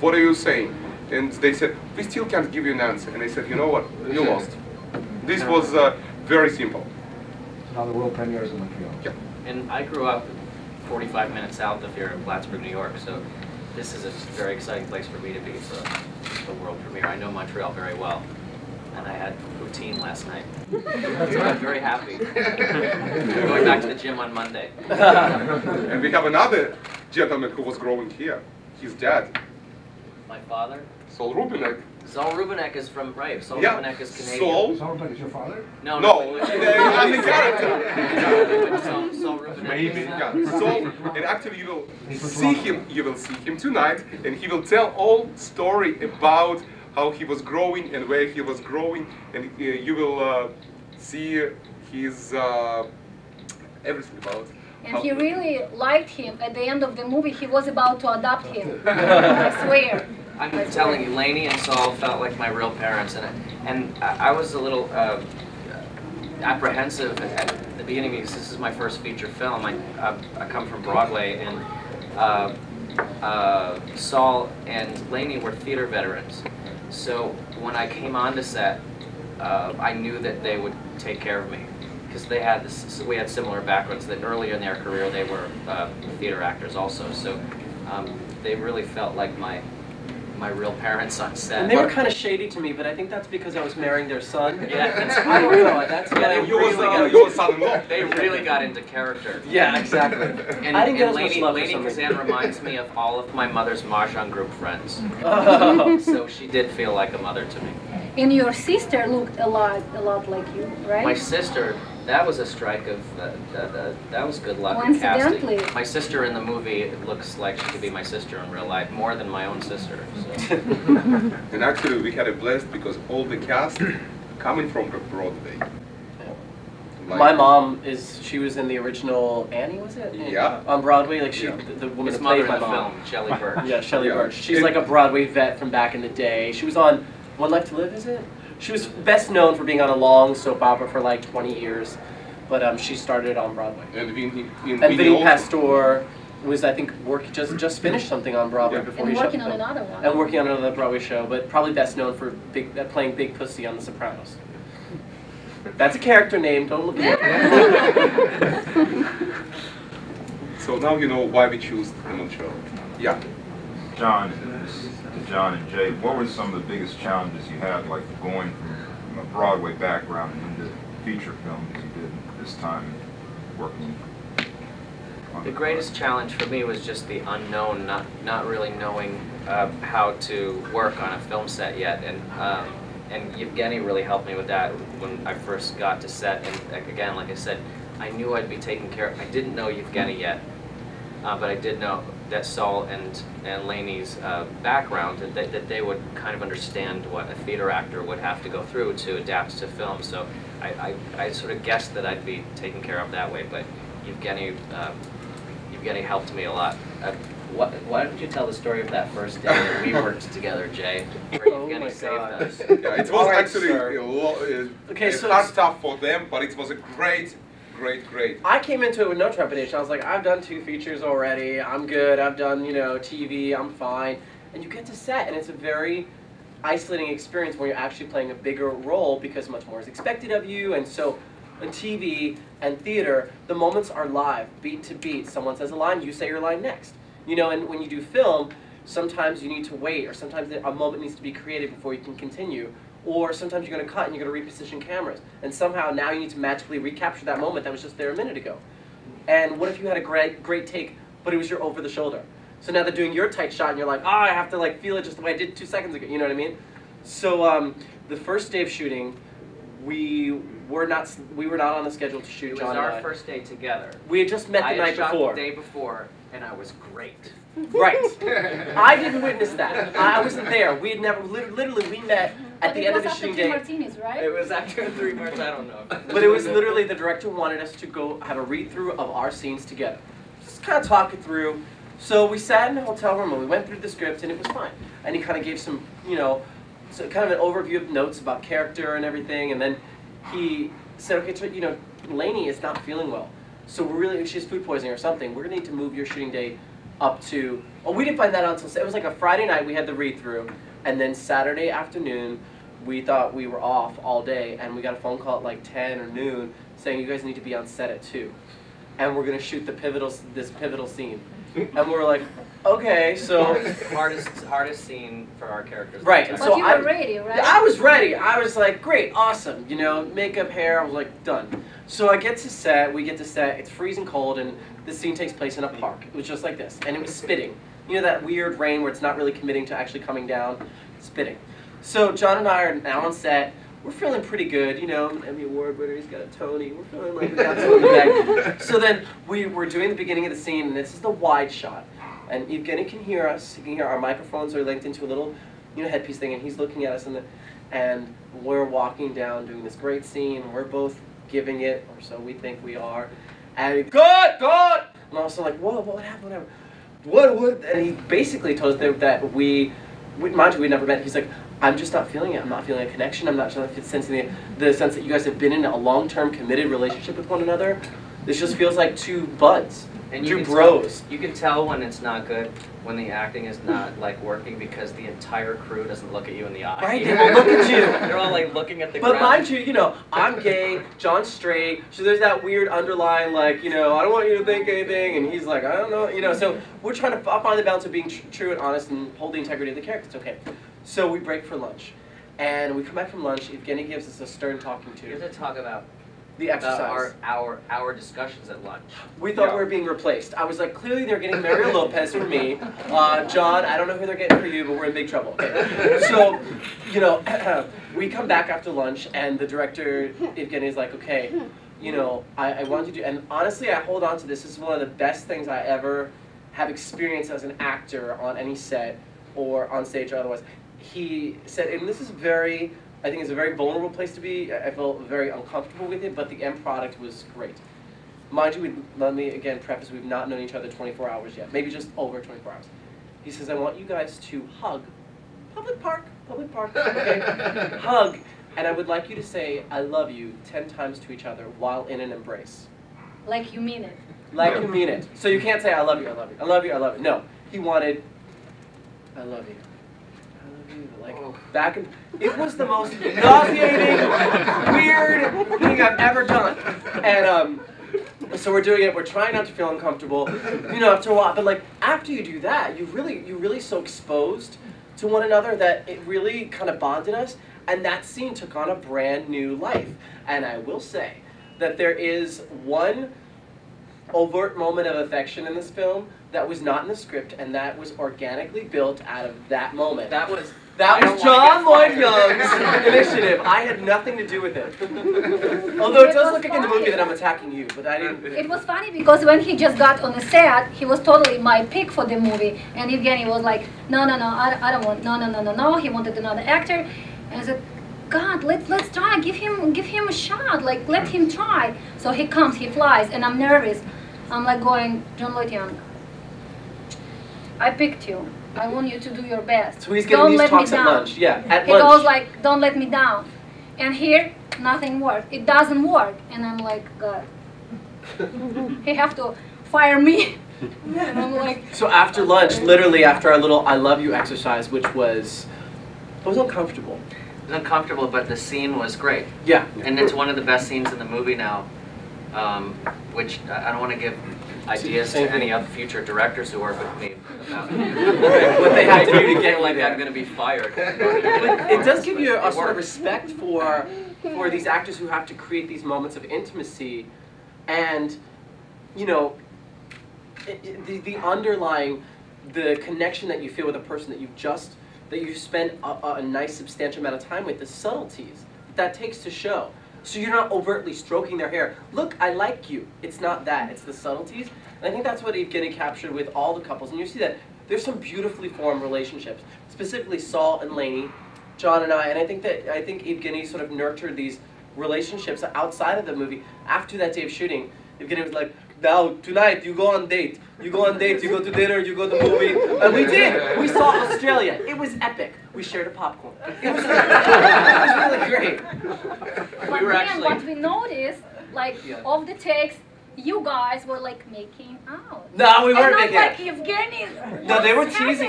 what are you saying? And they said, we still can't give you an answer. And I said, you know what, you lost. This was very simple. Now the world premieres in Montreal. Yeah. And I grew up 45 minutes south of here in Plattsburgh, New York, so this is a very exciting place for me to be for the world premiere. I know Montreal very well, and I had poutine last night. So I'm very happy. I'm going back to the gym on Monday. And we have another gentleman who was growing here. His dad, My father? Saul Rubinek. Saul Rubinek is from, right, Saul Yeah. Rubinek is Canadian. Saul? Saul Rubinek is your father? No, No, but- as a character. but Saul Rubinek Maybe, is, yeah. Saul, and actually you will see him tonight, and he will tell all story about how he was growing and where he was growing, and you will see his everything about. And he really liked him. At the end of the movie, he was about to adopt him. I swear. I'm telling you, Lainey and Saul felt like my real parents, and I was a little apprehensive at the beginning because this is my first feature film. I come from Broadway, and Saul and Lainey were theater veterans. So when I came onto set, I knew that they would take care of me because they had this. We had similar backgrounds. That earlier in their career, they were theater actors also. So they really felt like my real parents on set. And they were kind of shady to me, but I think that's because I was marrying their son. Yeah, that's I don't know. That's why they You really got, your son-in-law. they really got into character. Yeah, exactly. And, I didn't get and as much Lainey, love for Lainey some Kazan reason. reminds me of all of my mother's Mahjong group friends. Oh. So she did feel like a mother to me. And your sister looked a lot like you, right? My sister, that was a strike of, that was good luck in casting. Coincidentally. My sister in the movie, it looks like she could be my sister in real life, more than my own sister. So. And actually we had a blast because all the cast coming from Broadway. Like, My mom she was in the original Annie, was it? Yeah. On Broadway, like Yeah. the woman His who mother played in my the mom. film, Shelley Birch. Yeah, Shelley Yeah. Birch. She's And- like a Broadway vet from back in the day. She was on One Life to Live, is it? She was best known for being on a long soap opera for like 20 years, but she started on Broadway. And And Vinny Vinny also. Pastor was, I think, just finished something on Broadway Yeah. before And he shut working on down. another one. And working on another Broadway show, but probably best known for playing Big Pussy on The Sopranos. That's a character name, don't look at it. So now you know why we choose Montreal. Yeah. John, John and Jay, what were some of the biggest challenges you had, like going from a Broadway background into feature film as you did this time, working on The greatest challenge for me was just the unknown, not really knowing how to work on a film set yet, and Yevgeny really helped me with that when I first got to set. And again, like I said, I knew I'd be taken care of. I didn't know Yevgeny yet, but I did know that Saul and Lainey's background, that they would kind of understand what a theater actor would have to go through to adapt to film. So I sort of guessed that I'd be taken care of that way, but Yevgeny helped me a lot. Why don't you tell the story of that first day that we worked together, Jay? Where Oh Yevgeny my saved God. us. Yeah, it was All right, actually sir. Okay, it's so hard stuff for them, but it was a great. I came into it with no trepidation. I was like, I've done 2 features already. I'm good. I've done, TV. I'm fine. And you get to set, and it's a very isolating experience when you're actually playing a bigger role because much more is expected of you. And so on TV and theater, the moments are live, beat to beat. Someone says a line, you say your line next. And when you do film, sometimes you need to wait, or sometimes a moment needs to be created before you can continue. Or sometimes you're going to cut and you're going to reposition cameras. And somehow now you need to magically recapture that moment that was just there a minute ago. And what if you had a great take, but it was your over the shoulder? So now they're doing your tight shot and you're like, I have to feel it just the way I did 2 seconds ago. You know what I mean? So the first day of shooting, we were not on the schedule to shoot. It was John and our I. first day together. We had just met the I night had shot before. the day before, and I was great. Right. I didn't witness that. I wasn't there. We had never, literally, we met at the end of the shooting day. Martinis, right? It was after 3 months, I don't know. But it was literally the director wanted us to go have a read-through of our scenes together. Just kind of talk it through. So we sat in a hotel room and we went through the script and it was fine. And he kind of gave some, so kind of an overview of notes about character and everything. And then he said, okay, so, Lainey is not feeling well. So she has food poisoning or something. We're going to need to move your shooting day up to, well, we didn't find that out until, it was like a Friday night we had the read-through, and then Saturday afternoon we thought we were off all day, and we got a phone call at like 10 or noon saying you guys need to be on set at 2. And we're going to shoot this pivotal scene. And we're like, okay, so... hardest scene for our characters. Right. And But so you were ready, right? I was ready. I was like, great, awesome. You know, makeup, hair, I was like, done. So I get to set, we get to set, it's freezing cold, and this scene takes place in a park. It was just like this, and it was spitting. You know that weird rain where it's not really committing to actually coming down? Spitting. So John and I are now on set. We're feeling pretty good, you know, Emmy Award winner, he's got a Tony. We're feeling like we got something in the bag. So then we're doing the beginning of the scene, and this is the wide shot. And Evgeny can hear us. He can hear our microphones are linked into a little, you know, headpiece thing, and he's looking at us, and we're walking down, doing this great scene, and we're both giving it, or so we think we are. And he, God! And I was like, whoa, what happened? What? And he basically told us that we mind you, we never met. He's like, I'm just not feeling it. I'm not feeling a connection. I'm not sensing the sense that you guys have been in a long-term committed relationship with one another. This just feels like two buds, And two bros. You can tell when it's not good, when the acting is not like working, because the entire crew doesn't look at you in the eye. Right? They won't look at you. They're all like looking at the But ground. mind you, you know, I'm gay, John's straight, so there's that weird underlying, like, you know, I don't want you to think anything, and he's like, I don't know, you know, so we're trying to find the balance of being true and honest and hold the integrity of the character. It's okay. So we break for lunch, and we come back from lunch, Evgeny gives us a stern talking You have to. to talk about The exercise. our discussions at lunch. We thought we were being replaced. I was like, clearly they're getting Mario Lopez for me. John, I don't know who they're getting for you, but we're in big trouble. Okay. So, you know, we come back after lunch, and the director, Evgeny, is like, okay, you know, I want you to do, and honestly, I hold on to this. This is one of the best things I ever have experienced as an actor on any set or on stage or otherwise. He said, and this is very, I think it's a very vulnerable place to be. I felt very uncomfortable with it, but the end product was great. Mind you, let me again preface, we've not known each other 24 hours yet, maybe just over 24 hours. He says, I want you guys to hug, public park, okay, hug, and I would like you to say, I love you 10 times to each other while in an embrace. Like you mean it. Like you mean it. So you can't say, I love you, I love you, I love you, I love you. No, he wanted, I love you. Like, back in, it was the most nauseating, weird thing I've ever done. And so we're doing it, we're trying not to feel uncomfortable, you know, after a while, but like, after you do that, you're really so exposed to one another that it really kind of bonded us, and that scene took on a brand new life. And I will say that there is one overt moment of affection in this film that was not in the script, and that was organically built out of that moment. That was John Lloyd Young's initiative. I had nothing to do with it. Although it does look like in the movie that I'm attacking you, but I didn't. It was funny because when he just got on the set, he was totally my pick for the movie. And Evgeny was like, no, I don't want, no. He wanted another actor. And I said, God, let's try, give him a shot, like let him try. So he comes, he flies, and I'm nervous. I'm like going, John Lloyd Young, I picked you. I want you to do your best. So he's getting these talks at lunch. Yeah, at lunch. He goes like, don't let me down. And here, nothing worked. It doesn't work. And I'm like, God, he have to fire me. And I'm like. So after lunch, literally after our little I love you exercise, which was, it was uncomfortable. It was uncomfortable, but the scene was great. Yeah. And it's one of the best scenes in the movie now, which I don't want to give ideas to any other future directors who work with me about what they have to do to get like I'm going to be fired. But it does give you a sort of respect for these actors who have to create these moments of intimacy, and you know, the underlying, the connection that you feel with a person that you've spent a nice substantial amount of time with, the subtleties that takes to show. So you're not overtly stroking their hair. Look, I like you. It's not that. It's the subtleties. And I think that's what Evgeny captured with all the couples. And you see that there's some beautifully formed relationships, specifically Saul and Lainey, John and I. And I think Evgeny sort of nurtured these relationships outside of the movie. After that day of shooting, Evgeny was like, now, tonight, you go on date. You go on dates, you go to dinner, you go to the movie. And we did. We saw Australia. It was epic. We shared a popcorn. It was really great. But then what we noticed, like, of the takes, you guys were like making out. No, we weren't and I'm making like, it. Evgeny, No, they were what's happening? teasing